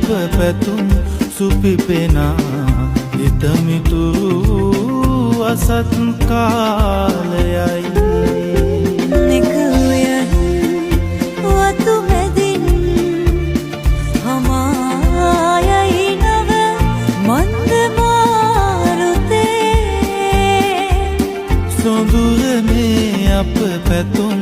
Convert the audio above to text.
අප පැතුම් සුපිපෙනා හිතමිතුරු අසත් කාලයයි නිකුයන් වතු මැදින් හමායයි නව මන්ද මාරුතේ සොඳුර මේ අප පැතුම්